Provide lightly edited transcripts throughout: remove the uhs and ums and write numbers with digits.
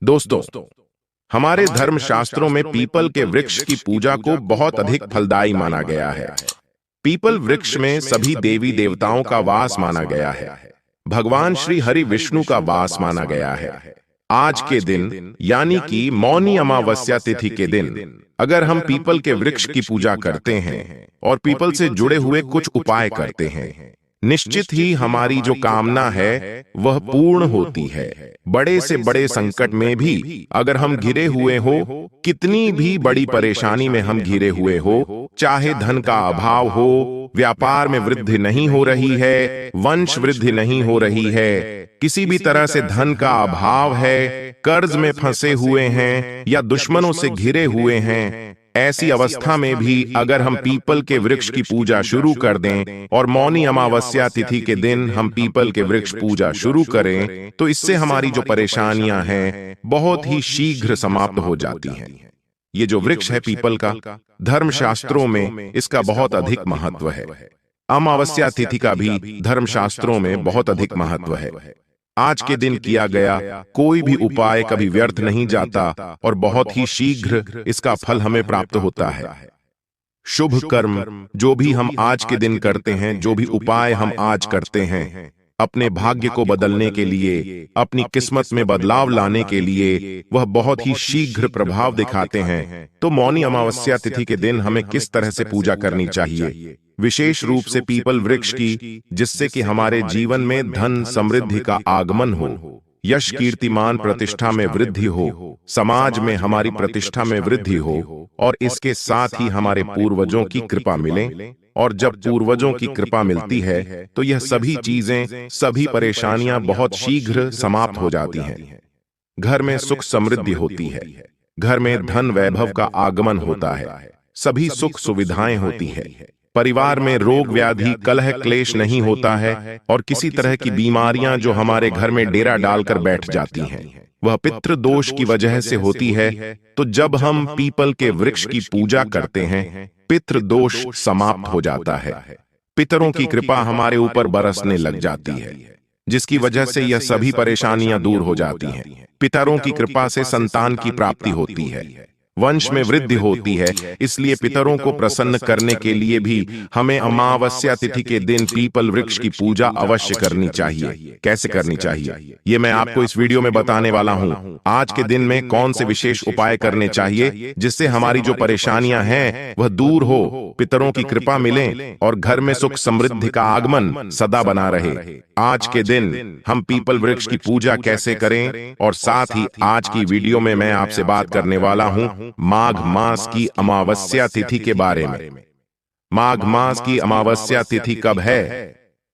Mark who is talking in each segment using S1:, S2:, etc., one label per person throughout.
S1: दोस्तों, हमारे धर्म शास्त्रों में पीपल के वृक्ष की पूजा को बहुत अधिक फलदायी माना गया है। पीपल वृक्ष में सभी देवी देवताओं का वास माना गया है। भगवान श्री हरि विष्णु का वास माना गया है। आज के दिन यानी कि मौनी अमावस्या तिथि के दिन अगर हम पीपल के वृक्ष की पूजा करते हैं और पीपल से जुड़े हुए कुछ उपाय करते हैं, निश्चित ही हमारी जो कामना है वह पूर्ण होती है। बड़े से बड़े संकट में भी अगर हम घिरे हुए हो, कितनी भी बड़ी परेशानी में हम घिरे हुए हो, चाहे धन का अभाव हो, व्यापार में वृद्धि नहीं हो रही है, वंश वृद्धि नहीं हो रही है, किसी भी तरह से धन का अभाव है, कर्ज में फंसे हुए हैं या दुश्मनों से घिरे हुए हैं, ऐसी अवस्था में भी अगर हम पीपल के वृक्ष की पूजा शुरू कर दें और मौनी अमावस्या तिथि के दिन हम पीपल के वृक्ष पूजा शुरू करें, तो इससे हमारी जो परेशानियां हैं बहुत ही शीघ्र समाप्त हो जाती हैं। ये जो वृक्ष है पीपल का, धर्म शास्त्रों में इसका बहुत अधिक महत्व है। अमावस्या तिथि का भी धर्म शास्त्रों में बहुत अधिक महत्व है। आज के दिन किया गया कोई भी उपाय कभी व्यर्थ नहीं जाता और बहुत ही शीघ्र इसका फल हमें प्राप्त होता है। शुभ कर्म जो भी हम आज के दिन करते हैं, जो भी उपाय हम आज करते हैं, अपने भाग्य को बदलने के लिए, अपनी किस्मत में बदलाव लाने के लिए वह बहुत ही शीघ्र प्रभाव दिखाते हैं। तो मौनी अमावस्या तिथि के दिन हमें किस तरह से पूजा करनी चाहिए, विशेष रूप से पीपल वृक्ष की, जिससे कि हमारे जीवन में धन समृद्धि का आगमन हो, यश कीर्तिमान प्रतिष्ठा में वृद्धि हो, समाज में हमारी प्रतिष्ठा में वृद्धि हो और इसके साथ ही हमारे पूर्वजों की कृपा मिले। और जब पूर्वजों की कृपा मिलती है तो यह सभी चीजें, सभी परेशानियां बहुत शीघ्र समाप्त हो जाती हैं। घर में सुख समृद्धि होती है, घर में धन वैभव का आगमन होता है, सभी सुख सुविधाएं होती है, परिवार में रोग व्याधि कलह क्लेश नहीं होता है और किसी तरह की बीमारियां जो हमारे घर में डेरा डालकर बैठ जाती हैं वह पितृ दोष की वजह से होती है। तो जब हम पीपल के वृक्ष की पूजा करते हैं, पितृ दोष समाप्त हो जाता है, पितरों की कृपा हमारे ऊपर बरसने लग जाती है, जिसकी वजह से यह सभी परेशानियां दूर हो जाती हैं। पितरों की कृपा से संतान की प्राप्ति होती है, वंश में वृद्धि होती है। इसलिए पितरों को प्रसन्न करने के लिए भी हमें अमावस्या तिथि के दिन पीपल वृक्ष की पूजा अवश्य करनी चाहिए। कैसे करनी चाहिए ये मैं आपको इस वीडियो में बताने वाला हूं। आज के दिन में कौन से विशेष उपाय करने चाहिए जिससे हमारी जो परेशानियां हैं वह दूर हो, पितरों की कृपा मिले और घर में सुख समृद्धि का आगमन सदा बना रहे। आज के दिन हम पीपल वृक्ष की पूजा कैसे करें और साथ ही आज की वीडियो में मैं आपसे बात करने वाला हूं माघ मास की अमावस्या तिथि के बारे में। माघ मास की अमावस्या तिथि कब है?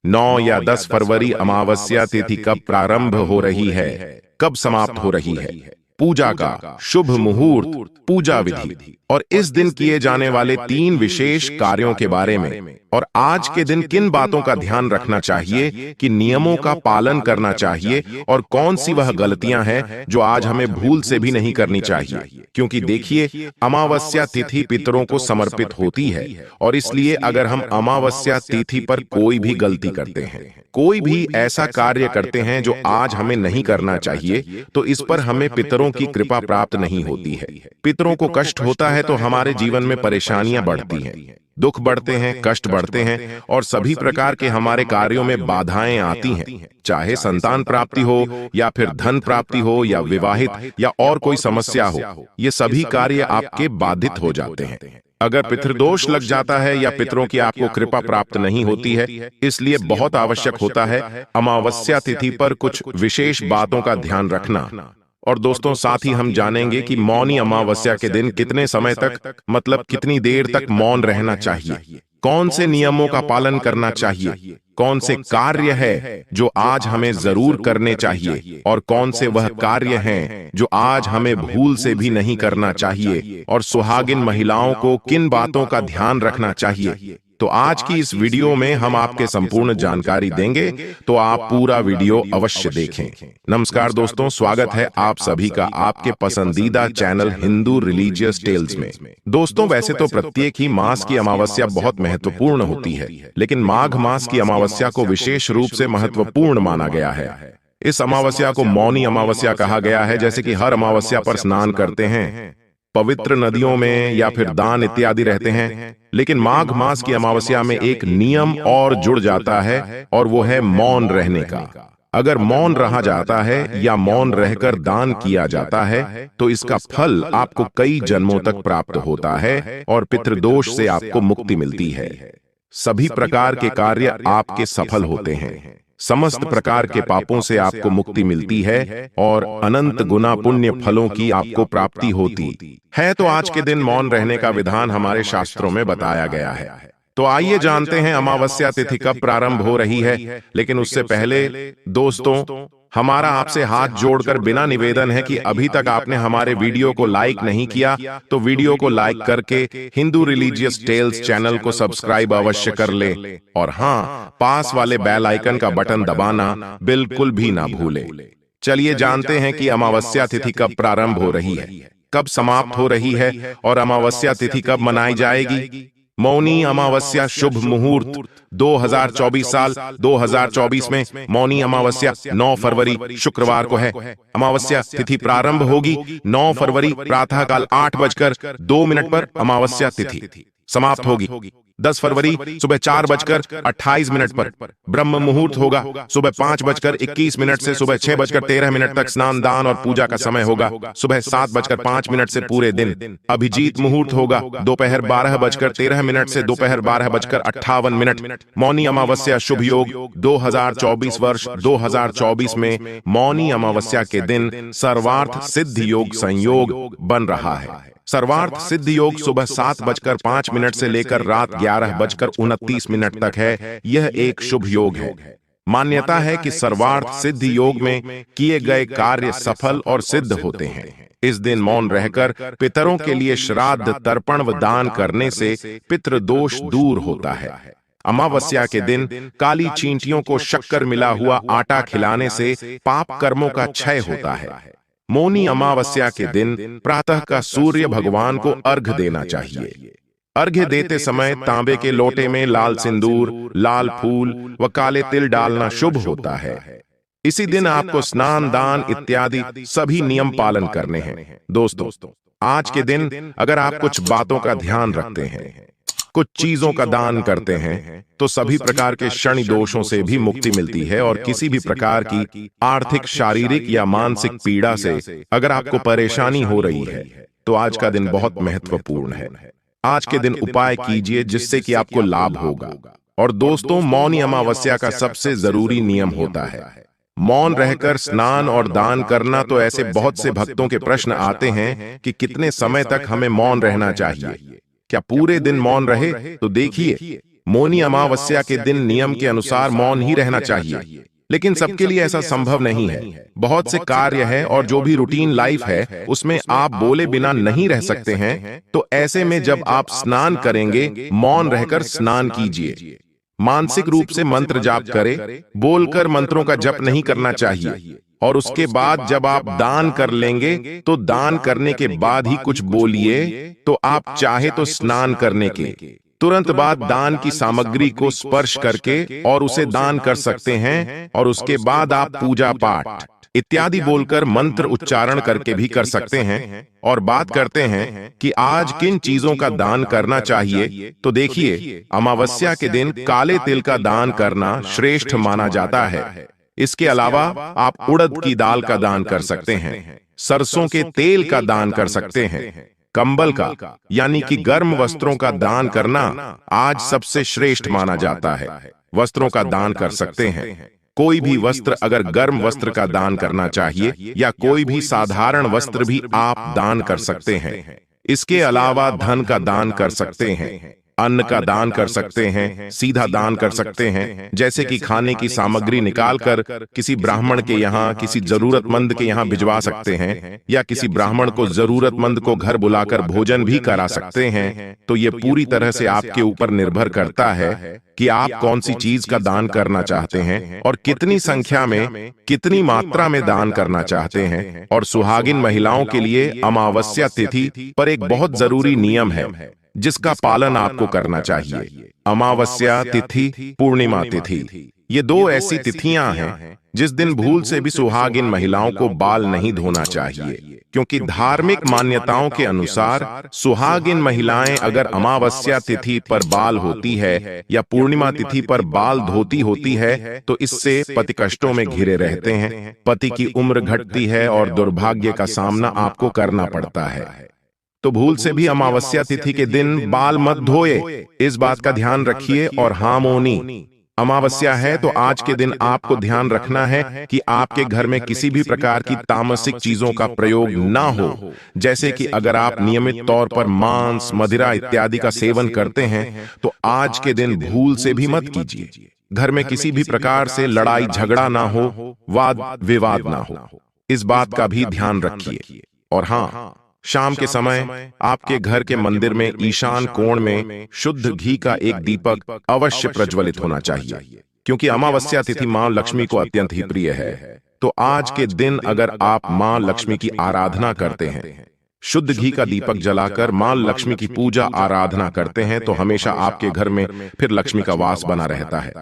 S1: 9 या 10 फरवरी अमावस्या तिथि कब प्रारंभ हो रही है, कब समाप्त हो रही है? पूजा का शुभ मुहूर्त, पूजा विधि और इस दिन किए जाने वाले 3 विशेष कार्यों के बारे में, और आज के दिन किन बातों का ध्यान रखना चाहिए, कि नियमों का पालन करना चाहिए और कौन सी वह गलतियां हैं जो आज हमें भूल से भी नहीं करनी चाहिए। क्योंकि देखिए, अमावस्या तिथि पितरों को समर्पित होती है और इसलिए अगर हम अमावस्या तिथि पर कोई भी गलती करते हैं, कोई भी ऐसा कार्य करते हैं जो आज हमें नहीं करना चाहिए, तो इस पर हमें पितरों की कृपा प्राप्त नहीं होती है। पितरों को कष्ट होता है तो हमारे जीवन में परेशानियां बढ़ती हैं, दुख बढ़ते हैं, कष्ट बढ़ते हैं और सभी प्रकार के हमारे कार्यों में बाधाएं आती हैं, चाहे संतान प्राप्ति हो या फिर धन प्राप्ति हो या विवाहित या और कोई समस्या हो, ये सभी कार्य आपके बाधित हो जाते हैं। अगर पितृदोष लग जाता है या पितरों की आपको कृपा प्राप्त नहीं होती है, इसलिए बहुत आवश्यक होता है अमावस्या तिथि पर कुछ विशेष बातों का ध्यान रखना। और दोस्तों, साथ ही हम जानेंगे कि मौनी अमावस्या के दिन कितने समय तक, मतलब कितनी देर तक मौन रहना चाहिए, कौन से नियमों का पालन करना चाहिए, कौन से कार्य है जो आज हमें जरूर करने चाहिए और कौन से वह कार्य हैं जो आज हमें भूल से भी नहीं करना चाहिए, और सुहागिन महिलाओं को किन बातों का ध्यान रखना चाहिए। तो आज की इस वीडियो में हम आपके संपूर्ण जानकारी देंगे, तो आप पूरा वीडियो अवश्य देखें। नमस्कार दोस्तों, स्वागत है आप सभी का आपके पसंदीदा चैनल हिंदू रिलीजियस टेल्स में। दोस्तों, वैसे तो प्रत्येक ही मास की अमावस्या बहुत महत्वपूर्ण होती है, लेकिन माघ मास की अमावस्या को विशेष रूप से महत्वपूर्ण माना गया है। इस अमावस्या को मौनी अमावस्या कहा गया है, जैसे कि हर अमावस्या पर स्नान करते हैं, पवित्र नदियों में या फिर दान इत्यादि रहते हैं। लेकिन माघ मास की अमावस्या में एक नियम और जुड़ जाता है और वो है मौन रहने का। अगर मौन रहा जाता है या मौन रहकर दान किया जाता है तो इसका फल आपको कई जन्मों तक प्राप्त होता है और पितृदोष से आपको मुक्ति मिलती है। सभी प्रकार के कार्य आपके सफल होते हैं, समस्त प्रकार के पापों से आपको मुक्ति मिलती है और अनंत गुना पुण्य फलों की आपको प्राप्ति होती है। तो आज के दिन मौन रहने का विधान हमारे शास्त्रों में बताया गया है। तो आइए जानते हैं अमावस्या तिथि कब प्रारंभ हो रही है। लेकिन उससे पहले दोस्तों, हमारा आपसे हाथ जोड़कर बिना निवेदन है कि अभी तक आपने हमारे वीडियो को लाइक नहीं किया तो वीडियो को लाइक करके हिंदू रिलीजियस टेल्स चैनल को सब्सक्राइब अवश्य कर ले और हाँ, पास वाले बेल आइकन का बटन दबाना बिल्कुल भी ना भूले। चलिए जानते हैं कि अमावस्या तिथि कब प्रारंभ हो रही है, कब समाप्त हो रही है और अमावस्या तिथि कब मनाई जाएगी। मौनी अमावस्या शुभ मुहूर्त 2024 साल 2024 में मौनी अमावस्या 9 फरवरी शुक्रवार को है। अमावस्या तिथि प्रारंभ होगी 9 फरवरी प्रातःकाल 8:02 पर अमावस्या तिथि समाप्त होगी 10 फरवरी सुबह 4:28 पर। ब्रह्म मुहूर्त होगा सुबह 5:21 से सुबह 6:13 तक स्नान दान और पूजा का समय होगा। सुबह 7:05 से पूरे दिन। अभिजीत मुहूर्त होगा दोपहर 12:13 से दोपहर 12:58। मौनी अमावस्या शुभ योग 2024 वर्ष 2024 में मौनी अमावस्या के दिन सर्वार्थ सिद्ध योग संयोग बन रहा है। सर्वार्थ सिद्ध योग सुबह 7:05 से लेकर रात 11:29 तक है। यह एक शुभ योग है। मान्यता है कि सर्वार्थ सिद्ध योग में किए गए कार्य सफल और सिद्ध होते हैं। इस दिन मौन रहकर पितरों के लिए श्राद्ध तर्पण व दान करने से पितृदोष दूर होता है। अमावस्या के दिन काली चींटियों को शक्कर मिला हुआ आटा खिलाने से पाप कर्मों का क्षय होता है। मौनी अमावस्या के दिन प्रातः का सूर्य भगवान को अर्घ्य देना चाहिए। अर्घ्य देते समय तांबे के लोटे में लाल सिंदूर, लाल फूल व काले तिल डालना शुभ होता है। इसी दिन आपको स्नान दान इत्यादि सभी नियम पालन करने हैं। दोस्तों, आज के दिन अगर आप कुछ बातों का ध्यान रखते हैं, कुछ चीजों का दान करते हैं तो सभी प्रकार के शनि दोषों से भी मुक्ति मिलती है और किसी भी प्रकार की आर्थिक, शारीरिक या मानसिक पीड़ा से अगर आपको परेशानी हो रही है तो आज का दिन बहुत महत्वपूर्ण है। आज के दिन उपाय कीजिए जिससे कि आपको लाभ होगा। और दोस्तों, मौनी अमावस्या का सबसे जरूरी नियम होता है मौन रहकर स्नान और दान करना। तो ऐसे बहुत से भक्तों के प्रश्न आते हैं कि कितने समय तक हमें मौन रहना चाहिए, क्या पूरे दिन मौन रहे? तो देखिए, मौनी अमावस्या के दिन नियम के अनुसार मौन ही रहना चाहिए, लेकिन सबके लिए ऐसा संभव नहीं है। बहुत से कार्य है और जो भी रूटीन लाइफ है उसमें आप बोले बिना नहीं रह सकते हैं। तो ऐसे में जब आप स्नान करेंगे, मौन रहकर स्नान कीजिए। मानसिक रूप से मंत्र जाप करें, बोलकर मंत्रों का जप नहीं करना चाहिए। और उसके बाद जब आप दान कर लेंगे तो दान करने के बाद ही कुछ बोलिए। तो आप चाहे तो स्नान करने के तुरंत बाद दान की सामग्री को स्पर्श करके और उसे दान कर सकते हैं और उसके बाद आप पूजा पाठ इत्यादि बोलकर मंत्र उच्चारण करके भी कर सकते हैं। और बात करते हैं कि आज किन चीजों का दान करना चाहिए। तो देखिए, अमावस्या के दिन काले तिल का दान करना श्रेष्ठ माना जाता है। इसके अलावा आप उड़द की दाल का दान कर सकते हैं, सरसों के तेल का दान कर सकते हैं, कंबल का यानी कि गर्म वस्त्रों का दान करना आज सबसे श्रेष्ठ माना जाता है। वस्त्रों का दान कर सकते हैं। कोई भी वस्त्र, अगर गर्म वस्त्र का दान करना चाहिए या कोई भी साधारण वस्त्र भी आप दान कर सकते हैं। इसके अलावा धन का दान कर सकते हैं, अन्न का दान कर सकते हैं, सीधा दान कर सकते हैं, जैसे कि खाने की सामग्री निकालकर किसी ब्राह्मण के यहाँ, किसी जरूरतमंद के यहाँ भिजवा सकते हैं या किसी ब्राह्मण को, जरूरतमंद को घर बुलाकर भोजन भी करा सकते हैं। तो ये पूरी तरह से आपके ऊपर निर्भर करता है कि आप कौन सी चीज का दान करना चाहते हैं और कितनी संख्या में, कितनी मात्रा में दान करना चाहते हैं। और सुहागिन महिलाओं के लिए अमावस्या तिथि पर एक बहुत जरूरी नियम है जिसका पालन आपको करना चाहिए। अमावस्या तिथि पूर्णिमा तिथि ये दो ऐसी तिथियां हैं जिस दिन भूल से भी सुहागिन महिलाओं को बाल नहीं धोना चाहिए, क्योंकि धार्मिक मान्यताओं के अनुसार सुहागिन महिलाएं अगर अमावस्या तिथि पर बाल होती है या पूर्णिमा तिथि पर बाल धोती होती है तो इससे पति कष्टों में घिरे रहते हैं, पति की उम्र घटती है और दुर्भाग्य का सामना आपको करना पड़ता है। तो भूल से भी अमावस्या तिथि के दिन बाल मत धोए, इस बात का ध्यान रखिए। और हाँ मोनी, अमावस्या है तो आज के दिन आपको ध्यान रखना है कि आपके घर में किसी भी प्रकार की तामसिक चीजों का प्रयोग ना हो। जैसे कि अगर आप नियमित तौर पर मांस, मदिरा इत्यादि का सेवन करते हैं तो आज के दिन भूल से भी मत कीजिए। घर में किसी भी प्रकार से लड़ाई झगड़ा ना हो, वाद विवाद ना हो, इस बात का भी ध्यान रखिए। और हाँ, शाम के समय आपके घर के मंदिर में ईशान कोण में शुद्ध घी का एक दीपक अवश्य प्रज्वलित होना चाहिए, क्योंकि अमावस्या तिथि मां लक्ष्मी को अत्यंत ही प्रिय है। तो आज के दिन अगर आप मां लक्ष्मी की आराधना करते हैं, शुद्ध घी का दीपक जलाकर मां लक्ष्मी की पूजा आराधना करते हैं, तो हमेशा आपके घर में फिर लक्ष्मी का वास बना रहता है।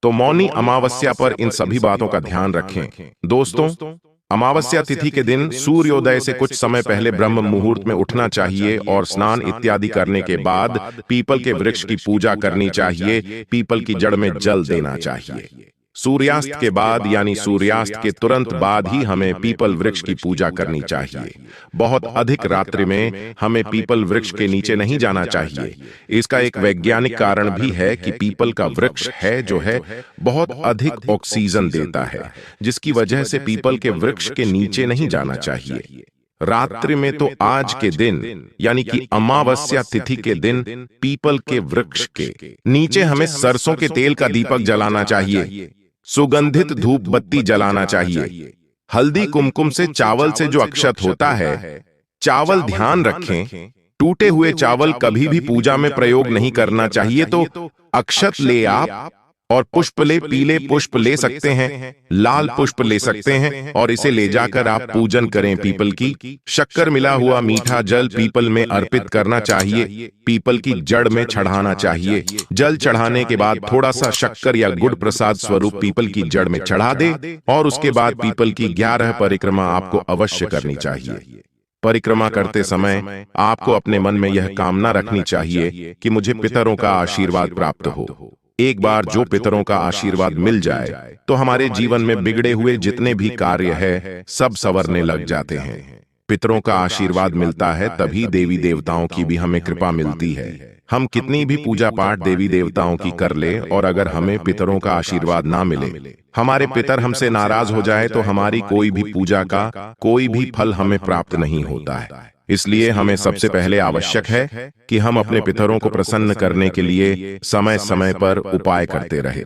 S1: तो मौनी अमावस्या पर इन सभी बातों का ध्यान रखें। दोस्तों, अमावस्या तिथि के दिन सूर्योदय से कुछ समय पहले ब्रह्म मुहूर्त में उठना चाहिए और स्नान इत्यादि करने के बाद पीपल के वृक्ष की पूजा करनी चाहिए। पीपल की जड़ में जल देना चाहिए। सूर्यास्त के बाद यानी सूर्यास्त के तुरंत बाद ही हमें पीपल वृक्ष की पूजा करनी चाहिए। बहुत अधिक रात्रि में हमें पीपल वृक्ष के नीचे नहीं जाना चाहिए। इसका एक वैज्ञानिक कारण भी है कि पीपल का वृक्ष है जो है बहुत अधिक ऑक्सीजन देता है, जिसकी वजह से पीपल के वृक्ष के नीचे नहीं जाना चाहिए। रात्रि में तो आज के दिन यानी कि अमावस्या तिथि के दिन पीपल के वृक्ष के नीचे हमें सरसों के तेल का दीपक जलाना चाहिए, सुगंधित धूप बत्ती जलाना चाहिए। हल्दी कुमकुम से चावल से जो अक्षत होता है, चावल ध्यान रखें, टूटे हुए चावल कभी भी पूजा में प्रयोग नहीं करना चाहिए। तो अक्षत ले आप और पुष्प ले, पीले पुष्प ले सकते हैं, लाल पुष्प ले सकते हैं और इसे ले जाकर आप पूजन करें। पीपल की शक्कर मिला हुआ मीठा जल पीपल में अर्पित करना चाहिए, पीपल की जड़ में चढ़ाना चाहिए। जल चढ़ाने के बाद थोड़ा सा शक्कर या गुड़ प्रसाद स्वरूप पीपल की जड़ में चढ़ा दे और उसके बाद पीपल की 11 परिक्रमा आपको अवश्य करनी चाहिए। परिक्रमा करते समय आपको अपने मन में यह कामना रखनी चाहिए कि मुझे पितरों का आशीर्वाद प्राप्त हो। एक बार जो पितरों का आशीर्वाद मिल जाए तो हमारे जीवन में बिगड़े हुए जितने भी कार्य है सब संवरने लग जाते हैं। पितरों का आशीर्वाद मिलता है तभी देवी देवताओं की भी हमें कृपा मिलती है। हम कितनी भी पूजा पाठ देवी देवताओं की कर ले और अगर हमें पितरों का आशीर्वाद ना मिले, हमारे पितर हमसे नाराज हो जाए तो हमारी कोई भी पूजा का कोई भी फल हमें प्राप्त नहीं होता है। इसलिए हमें सबसे पहले आवश्यक है कि हम अपने पितरों को प्रसन्न करने के लिए समय समय पर उपाय करते रहे।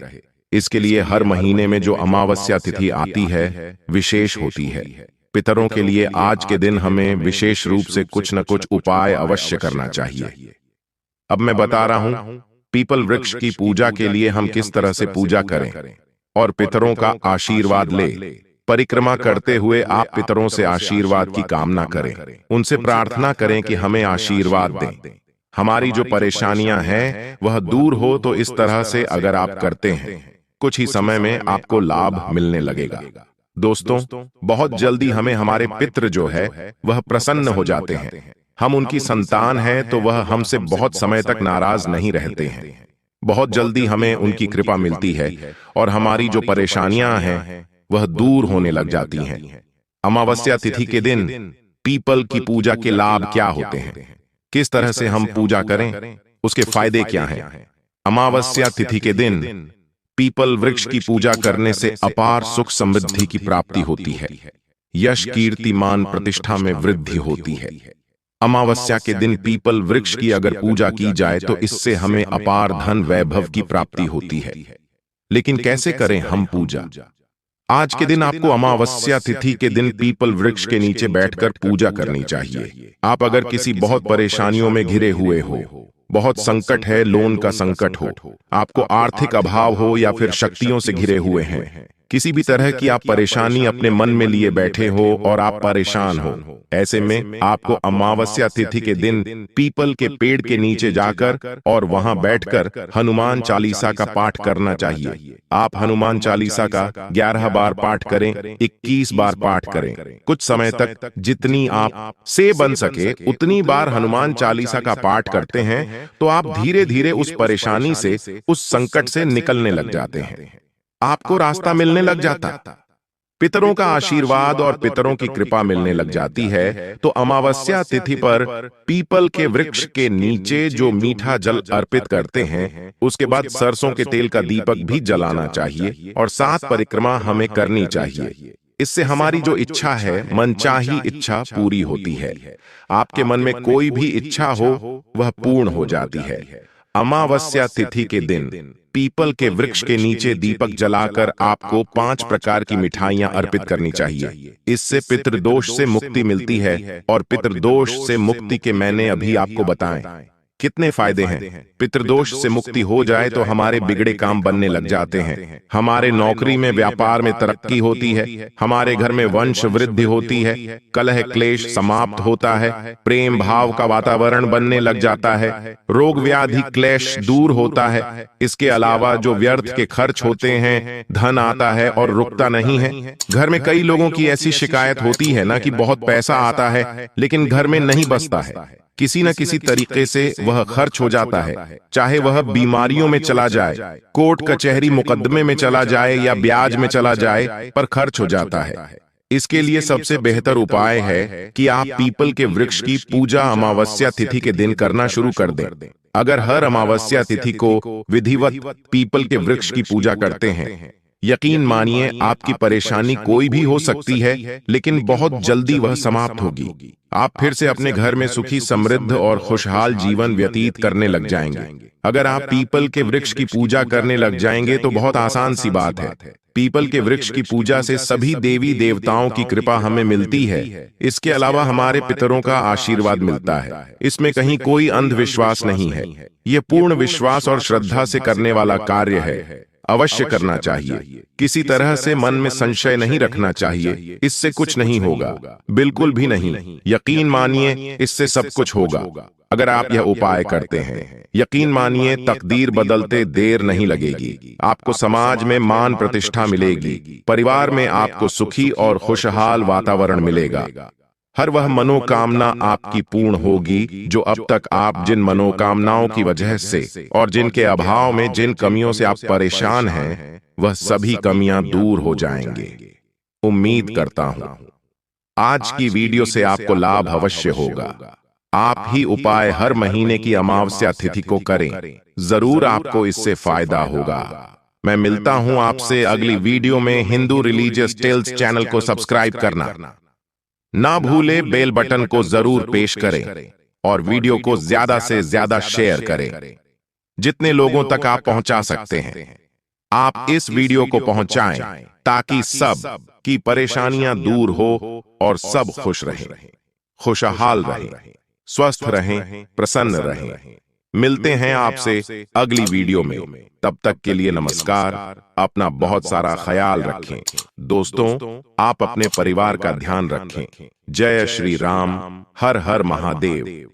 S1: इसके लिए हर महीने में जो अमावस्या तिथि आती है विशेष होती है। पितरों के लिए आज के दिन हमें विशेष रूप से कुछ न कुछ उपाय अवश्य करना चाहिए। अब मैं बता रहा हूं पीपल वृक्ष की पूजा के लिए हम किस तरह से पूजा करें और पितरों का आशीर्वाद ले। परिक्रमा करते हुए आप पितरों से आशीर्वाद की कामना करें, उनसे प्रार्थना करें कि हमें आशीर्वाद दें, हमारी जो परेशानियां हैं वह दूर हो। तो इस तरह से अगर आप करते हैं कुछ ही समय में आपको लाभ मिलने लगेगा। दोस्तों, बहुत जल्दी हमें हमारे पितृ जो है वह प्रसन्न हो जाते हैं। हम उनकी संतान हैं तो वह हमसे बहुत समय तक नाराज नहीं रहते हैं। बहुत जल्दी हमें उनकी कृपा मिलती है और हमारी जो परेशानियां हैं वह दूर होने लग जाती हैं। अमावस्या तिथि के दिन पीपल की पूजा के लाभ क्या होते हैं, किस तरह से हम पूजा करें, उसके फायदे क्या हैं। अमावस्या तिथि के दिन पीपल वृक्ष की पूजा करने से अपार सुख समृद्धि की प्राप्ति होती है, यश कीर्ति मान प्रतिष्ठा में वृद्धि होती है। अमावस्या के दिन पीपल वृक्ष की अगर पूजा की जाए तो इससे हमें अपार धन वैभव की प्राप्ति होती है। लेकिन कैसे करें हम पूजा? आज के दिन आपको अमावस्या तिथि के दिन पीपल वृक्ष के नीचे बैठकर पूजा करनी चाहिए। आप अगर किसी बहुत परेशानियों में घिरे हुए हो, बहुत संकट है, लोन का संकट हो, आपको आर्थिक अभाव हो या फिर शक्तियों से घिरे हुए हैं, किसी भी तरह की आप परेशानी अपने मन में लिए बैठे हो और आप परेशान हो, ऐसे में आपको अमावस्या तिथि के दिन पीपल के पेड़ के नीचे जाकर और वहां बैठकर हनुमान चालीसा का पाठ करना चाहिए। आप हनुमान चालीसा का 11 बार पाठ करें, 21 बार पाठ करें। कुछ समय तक जितनी आप से बन सके उतनी बार हनुमान चालीसा का पाठ करते हैं तो आप धीरे धीरे उस परेशानी से, उस संकट से निकलने लग जाते हैं। आपको रास्ता मिलने लग जाता, पितरों का आशीर्वाद और पितरों की कृपा मिलने लग जाती है। तो अमावस्या तिथि पर पीपल के वृक्ष के नीचे जो मीठा जल अर्पित करते हैं, उसके बाद सरसों के तेल का दीपक भी जलाना चाहिए और 7 परिक्रमा हमें करनी चाहिए। इससे हमारी जो इच्छा है, मनचाही इच्छा पूरी होती है। आपके मन में कोई भी इच्छा हो वह पूर्ण हो जाती है। अमावस्या तिथि के दिन पीपल के वृक्ष के नीचे दीपक जलाकर आपको 5 प्रकार की मिठाइयां अर्पित करनी चाहिए। इससे पितृदोष से मुक्ति मिलती है और पितृदोष से मुक्ति के मैंने अभी आपको बताएं कितने फायदे हैं। पितृदोष से मुक्ति हो जाए तो हमारे बिगड़े काम बनने लग जाते हैं, हमारे नौकरी में व्यापार में तरक्की होती है, हमारे घर में वंश वृद्धि होती है, कलह क्लेश समाप्त होता है, प्रेम भाव का वातावरण बनने लग जाता है, रोग व्याधि क्लेश दूर होता है। इसके अलावा जो व्यर्थ के खर्च होते हैं, धन आता है और रुकता नहीं है। घर में कई लोगों की ऐसी शिकायत होती है ना कि बहुत पैसा आता है लेकिन घर में नहीं बसता है, किसी न किसी तरीके से वह खर्च हो जाता है, चाहे वह बीमारियों में चला जाए, कोर्ट कचहरी मुकदमे में चला जाए या ब्याज में चला जाए, पर खर्च हो जाता है। इसके लिए सबसे बेहतर उपाय है कि आप पीपल के वृक्ष की पूजा अमावस्या तिथि के दिन करना शुरू कर दें। अगर हर अमावस्या तिथि को विधिवत पीपल के वृक्ष की पूजा करते हैं, यकीन मानिए आपकी परेशानी कोई भी हो सकती है लेकिन बहुत जल्दी वह समाप्त होगी। आप फिर से अपने घर में सुखी, समृद्ध और खुशहाल जीवन व्यतीत करने लग जाएंगे। अगर आप पीपल के वृक्ष की पूजा करने लग जाएंगे तो बहुत आसान सी बात है। पीपल के वृक्ष की पूजा से सभी देवी देवताओं की कृपा हमें मिलती है। इसके अलावा हमारे पितरों का आशीर्वाद मिलता है। इसमें कहीं कोई अंधविश्वास नहीं है, यह पूर्ण विश्वास और श्रद्धा से करने वाला कार्य है। अवश्य करना चाहिए, किसी तरह से मन में संशय नहीं रखना चाहिए। इससे कुछ नहीं होगा, बिल्कुल भी नहीं। यकीन मानिए इससे सब कुछ होगा अगर आप यह उपाय करते हैं। यकीन मानिए तकदीर बदलते देर नहीं लगेगी। आपको समाज में मान प्रतिष्ठा मिलेगी, परिवार में आपको सुखी और खुशहाल वातावरण मिलेगा। हर वह मनोकामना आपकी पूर्ण होगी जो अब तक आप जिन मनोकामनाओं की वजह से और जिनके अभाव में जिन कमियों से आप परेशान हैं, वह सभी कमियां दूर हो जाएंगे। उम्मीद करता हूं आज की वीडियो से आपको लाभ अवश्य होगा। आप ही उपाय हर महीने की अमावस्या तिथि को करें, जरूर आपको इससे फायदा होगा। मैं मिलता हूं आपसे अगली वीडियो में। हिंदू रिलीजियस टेल्स चैनल को सब्सक्राइब करना ना भूले, बेल बटन को जरूर पेश करें और वीडियो को ज्यादा से ज्यादा शेयर करें। जितने लोगों तक आप पहुंचा सकते हैं, आप इस वीडियो को पहुंचाएं ताकि सब की परेशानियां दूर हो और सब खुश रहें, खुशहाल रहें, स्वस्थ रहें, प्रसन्न रहें। मिलते हैं आपसे अगली वीडियो में। तब तक के लिए नमस्कार। अपना बहुत सारा ख्याल रखें दोस्तों। आप अपने परिवार का ध्यान रखें। जय श्री राम। हर हर महादेव।